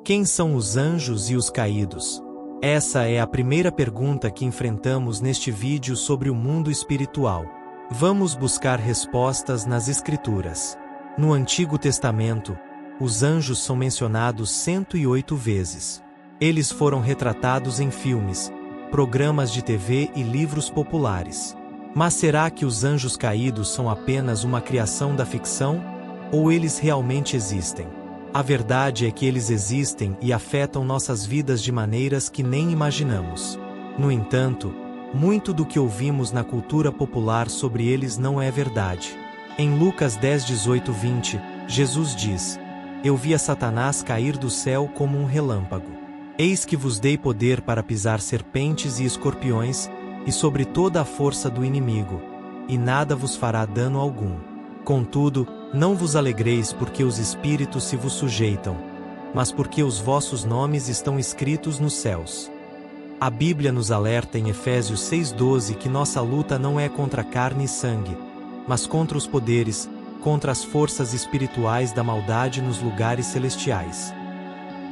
Quem são os anjos e os caídos? Essa é a primeira pergunta que enfrentamos neste vídeo sobre o mundo espiritual. Vamos buscar respostas nas Escrituras. No Antigo Testamento, os anjos são mencionados 108 vezes. Eles foram retratados em filmes, programas de TV e livros populares. Mas será que os anjos caídos são apenas uma criação da ficção? Ou eles realmente existem? A verdade é que eles existem e afetam nossas vidas de maneiras que nem imaginamos. No entanto, muito do que ouvimos na cultura popular sobre eles não é verdade. Em Lucas 10, 18, 20, Jesus diz: Eu vi a Satanás cair do céu como um relâmpago. Eis que vos dei poder para pisar serpentes e escorpiões, e sobre toda a força do inimigo, e nada vos fará dano algum. Contudo, não vos alegreis porque os espíritos se vos sujeitam, mas porque os vossos nomes estão escritos nos céus. A Bíblia nos alerta em Efésios 6,12 que nossa luta não é contra carne e sangue, mas contra os poderes, contra as forças espirituais da maldade nos lugares celestiais.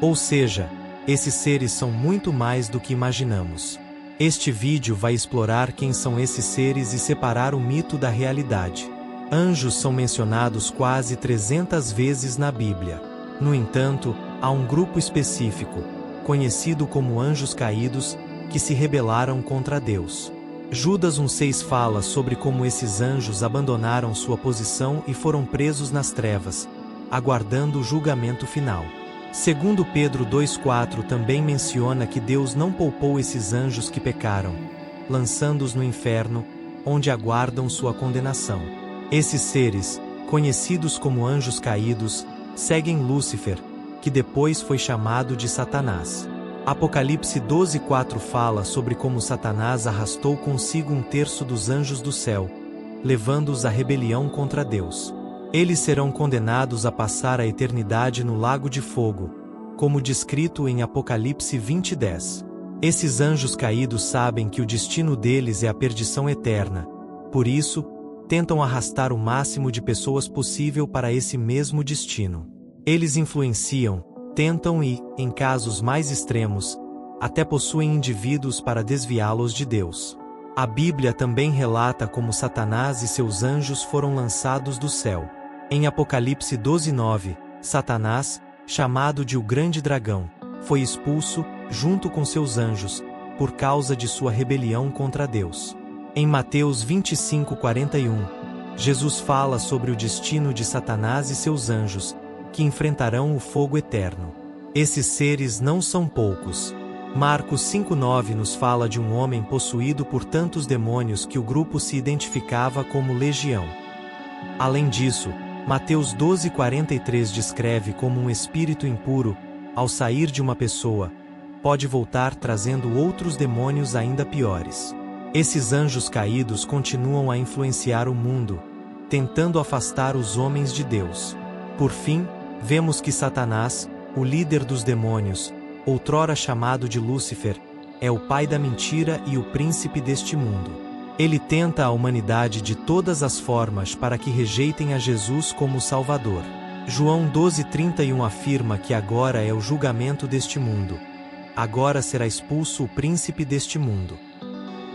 Ou seja, esses seres são muito mais do que imaginamos. Este vídeo vai explorar quem são esses seres e separar o mito da realidade. Anjos são mencionados quase 300 vezes na Bíblia. No entanto, há um grupo específico, conhecido como anjos caídos, que se rebelaram contra Deus. Judas 1,6 fala sobre como esses anjos abandonaram sua posição e foram presos nas trevas, aguardando o julgamento final. Segundo Pedro 2,4 também menciona que Deus não poupou esses anjos que pecaram, lançando-os no inferno, onde aguardam sua condenação. Esses seres, conhecidos como anjos caídos, seguem Lúcifer, que depois foi chamado de Satanás. Apocalipse 12,4 fala sobre como Satanás arrastou consigo 1/3 dos anjos do céu, levando-os à rebelião contra Deus. Eles serão condenados a passar a eternidade no lago de fogo, como descrito em Apocalipse 20:10. Esses anjos caídos sabem que o destino deles é a perdição eterna, por isso, tentam arrastar o máximo de pessoas possível para esse mesmo destino. Eles influenciam, tentam e, em casos mais extremos, até possuem indivíduos para desviá-los de Deus. A Bíblia também relata como Satanás e seus anjos foram lançados do céu. Em Apocalipse 12:9, Satanás, chamado de o Grande Dragão, foi expulso, junto com seus anjos, por causa de sua rebelião contra Deus. Em Mateus 25:41, Jesus fala sobre o destino de Satanás e seus anjos, que enfrentarão o fogo eterno. Esses seres não são poucos. Marcos 5:9 nos fala de um homem possuído por tantos demônios que o grupo se identificava como legião. Além disso, Mateus 12:43 descreve como um espírito impuro, ao sair de uma pessoa, pode voltar trazendo outros demônios ainda piores. Esses anjos caídos continuam a influenciar o mundo, tentando afastar os homens de Deus. Por fim, vemos que Satanás, o líder dos demônios, outrora chamado de Lúcifer, é o pai da mentira e o príncipe deste mundo. Ele tenta a humanidade de todas as formas para que rejeitem a Jesus como Salvador. João 12:31 afirma que agora é o julgamento deste mundo. Agora será expulso o príncipe deste mundo.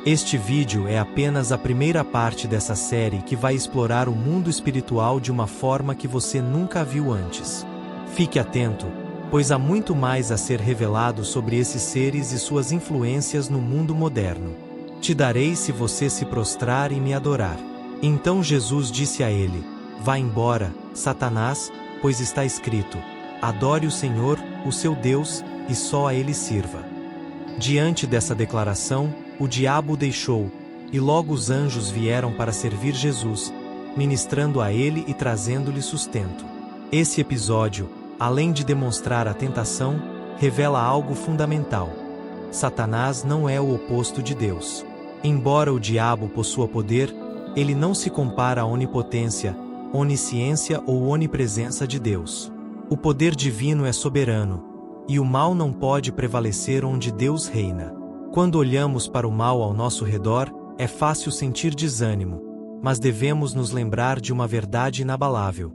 Este vídeo é apenas a primeira parte dessa série que vai explorar o mundo espiritual de uma forma que você nunca viu antes. Fique atento, pois há muito mais a ser revelado sobre esses seres e suas influências no mundo moderno. Te darei se você se prostrar e me adorar. Então Jesus disse a ele: Vá embora, Satanás, pois está escrito: Adore o Senhor, o seu Deus, e só a ele sirva. Diante dessa declaração, o diabo o deixou, e logo os anjos vieram para servir Jesus, ministrando a ele e trazendo-lhe sustento. Esse episódio, além de demonstrar a tentação, revela algo fundamental. Satanás não é o oposto de Deus. Embora o diabo possua poder, ele não se compara à onipotência, onisciência ou onipresença de Deus. O poder divino é soberano, e o mal não pode prevalecer onde Deus reina. Quando olhamos para o mal ao nosso redor, é fácil sentir desânimo, mas devemos nos lembrar de uma verdade inabalável.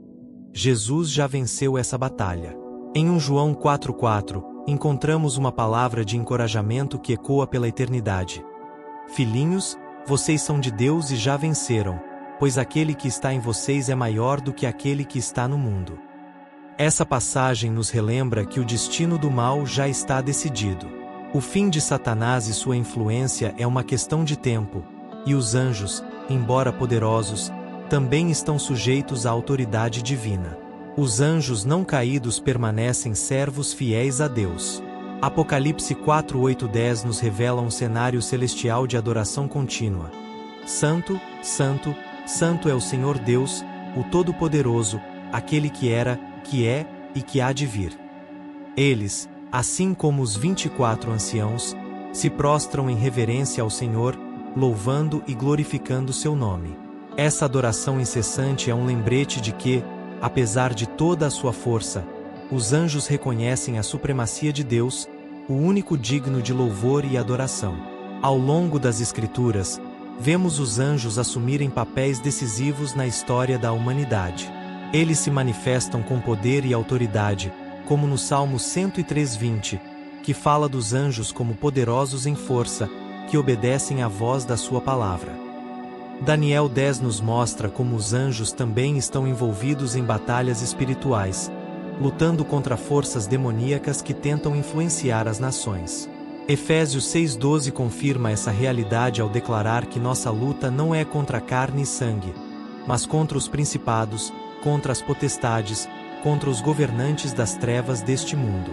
Jesus já venceu essa batalha. Em 1 João 4,4, encontramos uma palavra de encorajamento que ecoa pela eternidade. Filhinhos, vocês são de Deus e já venceram, pois aquele que está em vocês é maior do que aquele que está no mundo. Essa passagem nos relembra que o destino do mal já está decidido. O fim de Satanás e sua influência é uma questão de tempo, e os anjos, embora poderosos, também estão sujeitos à autoridade divina. Os anjos não caídos permanecem servos fiéis a Deus. Apocalipse 4:8-10 nos revela um cenário celestial de adoração contínua. Santo, Santo, Santo é o Senhor Deus, o Todo-Poderoso, aquele que era, que é e que há de vir. Eles, assim como os 24 anciãos, se prostram em reverência ao Senhor, louvando e glorificando seu nome. Essa adoração incessante é um lembrete de que, apesar de toda a sua força, os anjos reconhecem a supremacia de Deus, o único digno de louvor e adoração. Ao longo das Escrituras, vemos os anjos assumirem papéis decisivos na história da humanidade. Eles se manifestam com poder e autoridade, como no Salmo 103:20, que fala dos anjos como poderosos em força, que obedecem à voz da sua palavra. Daniel 10 nos mostra como os anjos também estão envolvidos em batalhas espirituais, lutando contra forças demoníacas que tentam influenciar as nações. Efésios 6:12 confirma essa realidade ao declarar que nossa luta não é contra carne e sangue, mas contra os principados, contra as potestades, contra os governantes das trevas deste mundo.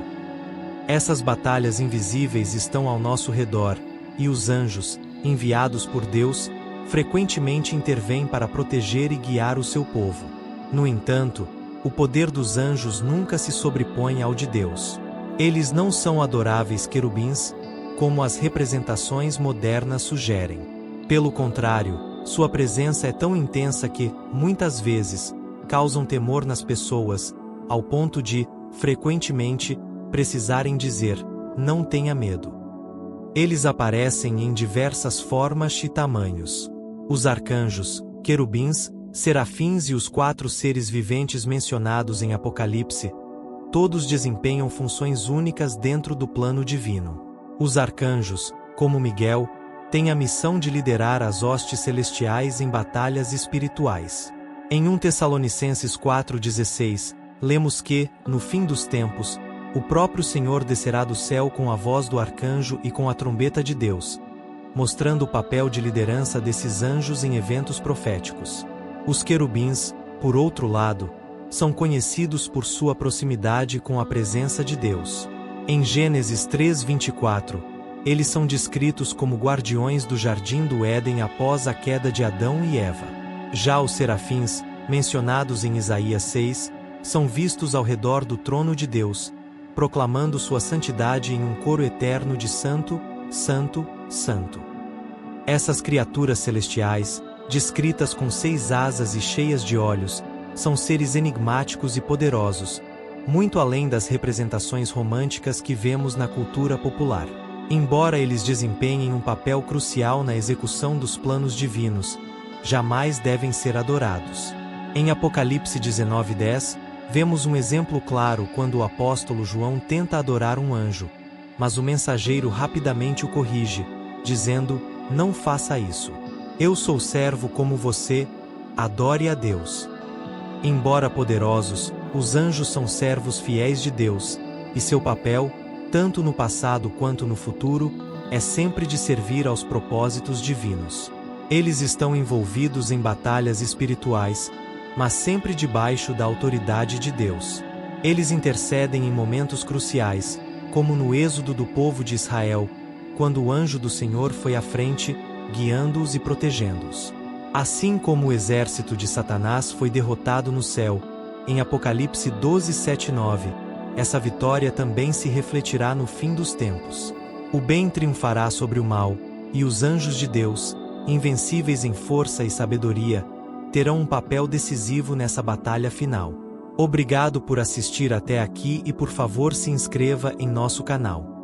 Essas batalhas invisíveis estão ao nosso redor, e os anjos, enviados por Deus, frequentemente intervêm para proteger e guiar o seu povo. No entanto, o poder dos anjos nunca se sobrepõe ao de Deus. Eles não são adoráveis querubins, como as representações modernas sugerem. Pelo contrário, sua presença é tão intensa que, muitas vezes, causam temor nas pessoas, ao ponto de, frequentemente, precisarem dizer: não tenha medo. Eles aparecem em diversas formas e tamanhos. Os arcanjos, querubins, serafins e os 4 seres viventes mencionados em Apocalipse, todos desempenham funções únicas dentro do plano divino. Os arcanjos, como Miguel, têm a missão de liderar as hostes celestiais em batalhas espirituais. Em 1 Tessalonicenses 4:16, lemos que, no fim dos tempos, o próprio Senhor descerá do céu com a voz do arcanjo e com a trombeta de Deus, mostrando o papel de liderança desses anjos em eventos proféticos. Os querubins, por outro lado, são conhecidos por sua proximidade com a presença de Deus. Em Gênesis 3:24, eles são descritos como guardiões do jardim do Éden após a queda de Adão e Eva. Já os serafins, mencionados em Isaías 6, são vistos ao redor do trono de Deus, proclamando sua santidade em um coro eterno de Santo, Santo, Santo. Essas criaturas celestiais, descritas com 6 asas e cheias de olhos, são seres enigmáticos e poderosos, muito além das representações românticas que vemos na cultura popular. Embora eles desempenhem um papel crucial na execução dos planos divinos, jamais devem ser adorados. Em Apocalipse 19:10, vemos um exemplo claro quando o apóstolo João tenta adorar um anjo, mas o mensageiro rapidamente o corrige, dizendo: não faça isso. Eu sou servo como você, adore a Deus. Embora poderosos, os anjos são servos fiéis de Deus, e seu papel, tanto no passado quanto no futuro, é sempre de servir aos propósitos divinos. Eles estão envolvidos em batalhas espirituais, mas sempre debaixo da autoridade de Deus. Eles intercedem em momentos cruciais, como no êxodo do povo de Israel, quando o anjo do Senhor foi à frente, guiando-os e protegendo-os. Assim como o exército de Satanás foi derrotado no céu, em Apocalipse 12:7-9, essa vitória também se refletirá no fim dos tempos. O bem triunfará sobre o mal, e os anjos de Deus, invencíveis em força e sabedoria, terão um papel decisivo nessa batalha final. Obrigado por assistir até aqui e por favor se inscreva em nosso canal.